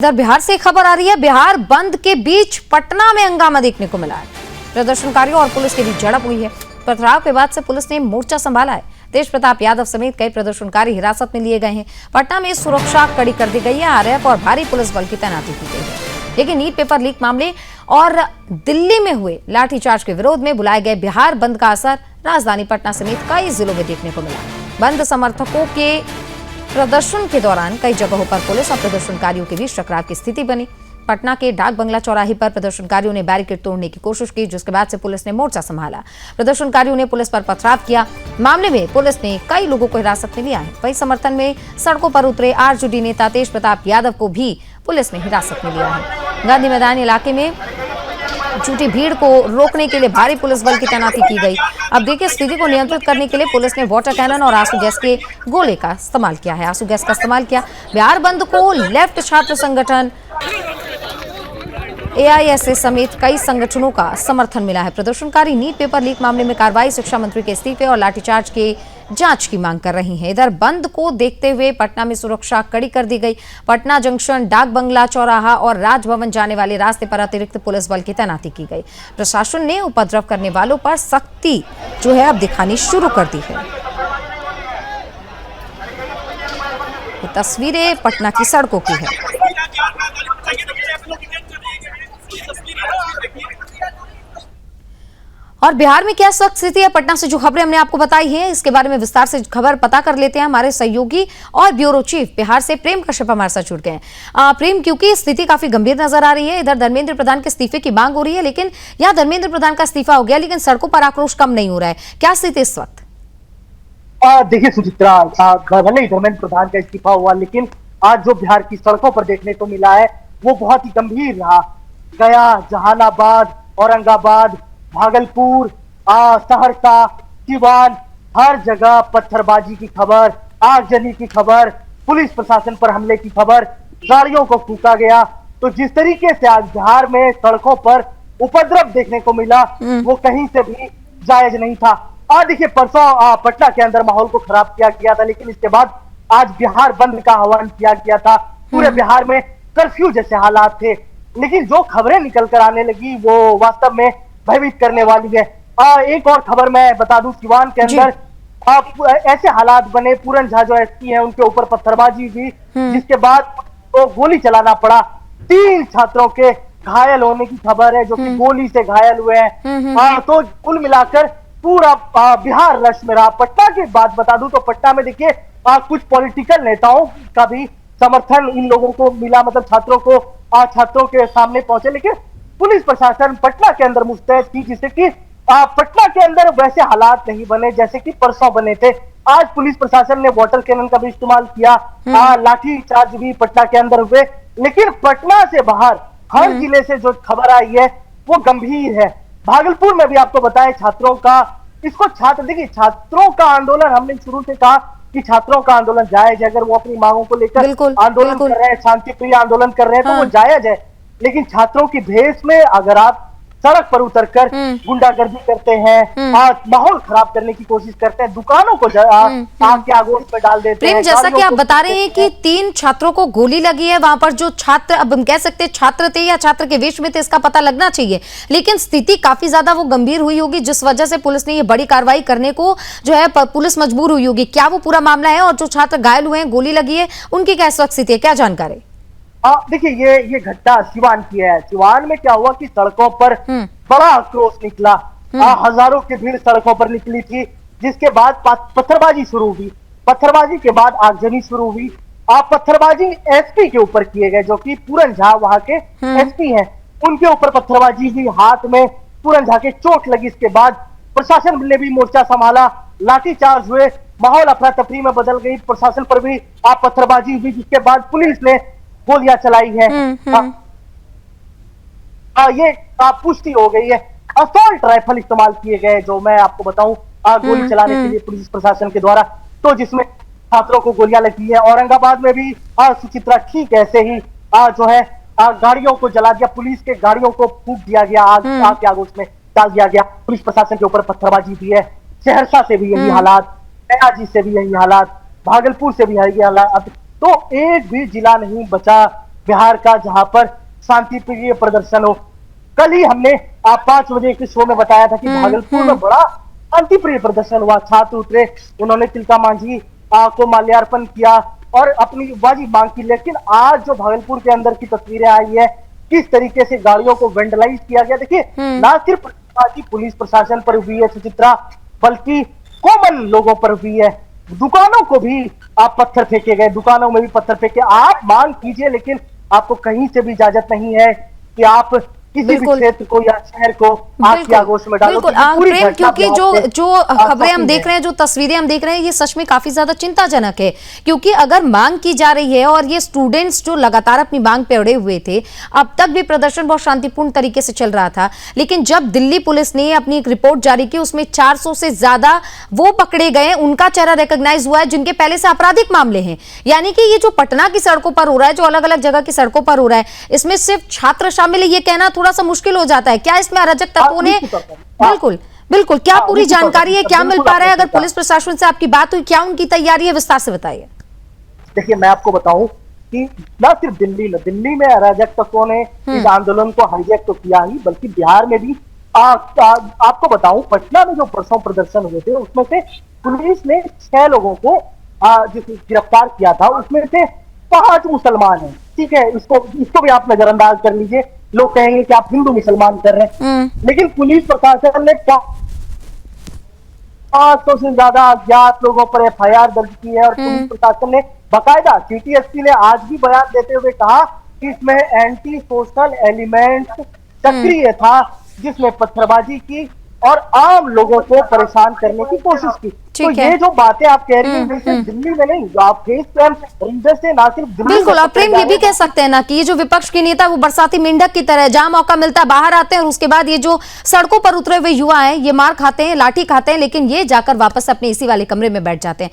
इधर बिहार से खबर आ रही है। बिहार बंद के बीच पटना में हंगामा देखने को मिला है। प्रदर्शनकारियों और पुलिस के बीच झड़प हुई है। पथराव के बाद से पुलिस ने मोर्चा संभाला है। तेज प्रताप यादव समेत कई प्रदर्शनकारी हिरासत में लिए गए हैं। पटना में सुरक्षा कड़ी कर दी गई है। आरएएफ और भारी पुलिस बल की तैनाती की गई है। लेकिन नीट पेपर लीक मामले और दिल्ली में हुए लाठीचार्ज के विरोध में बुलाए गए बिहार बंद का असर राजधानी पटना समेत कई जिलों में देखने को मिला। बंद समर्थकों के प्रदर्शन के दौरान कई जगहों पर पुलिस और प्रदर्शनकारियों के बीच टकराव की स्थिति बनी। पटना के डाक बंगला चौराहे पर प्रदर्शनकारियों ने बैरिकेड तोड़ने की कोशिश की, जिसके बाद से पुलिस ने मोर्चा संभाला। प्रदर्शनकारियों ने पुलिस पर पथराव किया। मामले में पुलिस ने कई लोगों को हिरासत में लिया है। वहीं समर्थन में सड़कों पर उतरे आरजेडी नेता तेज प्रताप यादव को भी पुलिस ने हिरासत में लिया है। गांधी मैदान इलाके में जुटी भीड़ को रोकने के लिए भारी पुलिस बल की तैनाती की गई। अब देखिए, स्थिति को नियंत्रित करने के लिए पुलिस ने वाटर कैनन और आंसू गैस के गोले का इस्तेमाल किया है। आंसू गैस का इस्तेमाल किया। बिहार बंद को लेफ्ट छात्र संगठन एआईएसए समेत कई संगठनों का समर्थन मिला है। प्रदर्शनकारी नीट पेपर लीक मामले में कार्रवाई, शिक्षा मंत्री के इस्तीफे और लाठीचार्ज के जांच की मांग कर रही हैं। इधर बंद को देखते हुए पटना में सुरक्षा कड़ी कर दी गई। पटना जंक्शन, डाक बंगला चौराहा और राजभवन जाने वाले रास्ते पर अतिरिक्त पुलिस बल की तैनाती की गई। प्रशासन ने उपद्रव करने वालों पर सख्ती जो है अब दिखानी शुरू कर दी है। ये तस्वीरें पटना की सड़कों की है। और बिहार में क्या सख्त स्थिति है, पटना से जो खबरें हमने आपको बताई हैं, इसके बारे में विस्तार से खबर पता कर लेते हैं। हमारे सहयोगी और ब्यूरो चीफ बिहार से प्रेम कश्यप हमारे साथ जुड़ गए हैं। प्रेम, क्योंकि स्थिति काफी गंभीर नजर आ रही है। इधर धर्मेंद्र प्रधान के इस्तीफे की मांग हो रही है, लेकिन यहाँ धर्मेंद्र प्रधान का इस्तीफा हो गया, लेकिन सड़कों पर आक्रोश कम नहीं हो रहा है। क्या स्थिति इस वक्त? देखिए सुचित्रा, भले ही धर्मेंद्र प्रधान का इस्तीफा हुआ, लेकिन आज जो बिहार की सड़कों पर देखने को मिला है वो बहुत ही गंभीर रहा। गया, जहानाबाद, औरंगाबाद, भागलपुर, सहरसा, सिवान, हर जगह पत्थरबाजी की खबर, आगजनी की खबर, पुलिस प्रशासन पर हमले की खबर, गाड़ियों को फूंका गया। तो जिस तरीके से आज बिहार में सड़कों पर उपद्रव देखने को मिला वो कहीं से भी जायज नहीं था। देखिए, परसों पटना के अंदर माहौल को खराब किया गया था, लेकिन इसके बाद आज बिहार बंद का आह्वान किया गया था। पूरे बिहार में कर्फ्यू जैसे हालात थे, लेकिन जो खबरें निकल कर आने लगी वो वास्तव में भयभीत करने वाली है। एक और खबर मैं बता दूं, सिवान के अंदर ऐसे हालात बने, पूरन झा जो एसपी है उनके ऊपर पत्थरबाजी हुई, जिसके बाद तो गोली चलाना पड़ा। 3 छात्रों के घायल होने की खबर है, जो कि गोली से घायल हुए हैं। तो कुल मिलाकर पूरा बिहार रश में रहा। पटना की बात बता दूं तो पटना में देखिए कुछ पॉलिटिकल नेताओं का भी समर्थन इन लोगों को मिला, मतलब छात्रों के सामने पहुंचे, लेकिन पुलिस प्रशासन पटना के अंदर मुस्तैद थी, जिससे कि पटना के अंदर वैसे हालात नहीं बने जैसे कि परसों बने थे। आज पुलिस प्रशासन ने वाटर कैनन का भी इस्तेमाल किया, लाठी चार्ज भी पटना के अंदर हुए, लेकिन पटना से बाहर हर जिले से जो खबर आई है वो गंभीर है। भागलपुर में भी आपको बताएं, देखिए छात्रों का आंदोलन, हमने शुरू से कहा कि छात्रों का आंदोलन जायज है। अगर वो अपनी मांगों को लेकर आंदोलन कर रहे हैं, शांतिप्रिय आंदोलन कर रहे हैं, तो वो जायज है। लेकिन छात्रों की भेष में अगर आप सड़क पर उतरकर गुंडागर्दी करते हैं, माहौल खराब करने की कोशिश करते हैं, दुकानों को आग के आगोश में डाल देते हैं। जैसा कि आप बता रहे हैं कि 3 छात्रों को गोली लगी है, वहां पर जो छात्र, अब हम कह सकते हैं छात्र थे या छात्र के वेश में थे, इसका पता लगना चाहिए, लेकिन स्थिति काफी ज्यादा वो गंभीर हुई होगी, जिस वजह से पुलिस ने ये बड़ी कार्रवाई करने को जो है पुलिस मजबूर हुई होगी। क्या वो पूरा मामला है? और जो छात्र घायल हुए हैं, गोली लगी है, उनकी क्या इस वक्त स्थिति है, क्या जानकारी? देखिए, ये घटना सिवान की है। सिवान में क्या हुआ कि सड़कों पर बड़ा आक्रोश निकला। हजारों की भीड़ सड़कों पर निकली थी, जिसके बाद पत्थरबाजी शुरू हुई। पत्थरबाजी के बाद आगजनी शुरू हुई। पत्थरबाजी एसपी के ऊपर किए गए, जो कि पूरन झा वहां के एसपी हैं, उनके ऊपर पत्थरबाजी हुई। हाथ में पूरन झा के चोट लगी। इसके बाद प्रशासन ने भी मोर्चा संभाला, लाठीचार्ज हुए, माहौल अफरा तफरी में बदल गई। प्रशासन पर भी पत्थरबाजी हुई, जिसके बाद पुलिस ने गोलियां चलाई है। ये पुष्टि हो गई है। असॉल्ट राइफल इस्तेमाल किए गए, जो मैं आपको बताऊं, गोली चलाने के लिए पुलिस प्रशासन के द्वारा, तो जिसमें छात्रों को गोलियां लगी है। औरंगाबाद में भी सुचित्रा ठीक ऐसे ही जो है गाड़ियों को जला दिया, पुलिस के गाड़ियों को फूंक दिया गया, आग के आगोश में डाल दिया गया। पुलिस प्रशासन के ऊपर पत्थरबाजी भी है। सहरसा से भी यही हालात, नयाजी से भी यही हालात, भागलपुर से भी यही हालात। तो एक भी जिला नहीं बचा बिहार का, जहां पर शांतिप्रिय प्रदर्शन हो। कल ही हमने आप 5 बजे के शो में बताया था कि भागलपुर में बड़ा शांतिप्रिय प्रदर्शन हुआ, छात्र उतरे, उन्होंने तिलका मांझी को माल्यार्पण किया और अपनी बाजी मांग की। लेकिन आज जो भागलपुर के अंदर की तस्वीरें आई है, किस तरीके से गाड़ियों को वेंडलाइज किया गया, देखिए ना सिर्फ पुलिस प्रशासन पर हुई है सुचित्रा, बल्कि कॉमन लोगों पर हुई है। दुकानों को भी आप पत्थर फेंके गए, दुकानों में भी पत्थर फेंके। आप मांग कीजिए, लेकिन आपको कहीं से भी इजाजत नहीं है कि आप किसी भी बिल्कुल। क्षेत्र को या शहर को आग की आगोश में डालो। बिल्कुल तो ये पूरी प्रेम, घटना क्योंकि बिहार से जो खबरें हम सही देख है। रहे हैं, जो तस्वीरें हम देख रहे हैं, ये सच में काफी ज्यादा चिंताजनक है। क्योंकि अगर मांग की जा रही है और ये स्टूडेंट्स जो लगातार अपनी मांग पे अड़े हुए थे, अब तक भी प्रदर्शन बहुत शांतिपूर्ण तरीके से चल रहा था, लेकिन जब दिल्ली पुलिस ने अपनी एक रिपोर्ट जारी की, उसमें 400 से ज्यादा वो पकड़े गए, उनका चेहरा रिकॉग्नाइज हुआ है जिनके पहले से आपराधिक मामले हैं। यानी कि ये जो पटना की सड़कों पर हो रहा है, जो अलग अलग जगह की सड़कों पर हो रहा है, इसमें सिर्फ छात्र शामिल है, ये कहना थोड़ा सा मुश्किल हो जाता है। क्या इसमें अराजक तत्वों ने, बिल्कुल बिल्कुल, क्या पूरी जानकारी है, क्या मिल पा रहा है? अगर पुलिस प्रशासन से आपकी बात हुई, क्या उनकी तैयारी है, विस्तार से बताइए। देखिए, मैं आपको बताऊं कि न सिर्फ दिल्ली में अराजक तत्वों ने इस आंदोलन को हाईजैक तो किया ही, बल्कि बिहार में भी आपको बताऊं, पटना में जो परसों प्रदर्शन हुए थे, उसमें से पुलिस ने 6 लोगों को गिरफ्तार किया था। उसमें से 5 मुसलमान हैं। ठीक है, इसको भी आप नजरअंदाज कर लीजिए। लोग कहेंगे कि आप हिंदू मुसलमान कर रहे हैं, लेकिन पुलिस प्रशासन ने 500 से ज्यादा अज्ञात लोगों पर FIR दर्ज की है। और पुलिस प्रशासन ने बाकायदा, सिटी एसपी ने आज भी बयान देते हुए कहा कि इसमें एंटी सोशल एलिमेंट सक्रिय था, जिसने पत्थरबाजी की और आम लोगों को परेशान करने की कोशिश की। तो ये जो बातें आप कह रही हैं, सिर्फ दिल्ली में नहीं, जो आप फेस क्राइम रीजन से ना सिर्फ दिल्ली, बिल्कुल। और प्रेम, ये भी कह सकते हैं ना कि ये जो विपक्ष के नेता, वो बरसाती मेंढक की तरह, जहां मौका मिलता है बाहर आते हैं और उसके बाद ये जो सड़कों पर उतरे हुए युवा हैं, ये मार खाते हैं, लाठी खाते हैं, लेकिन ये जाकर वापस अपने इसी वाले कमरे में बैठ जाते हैं।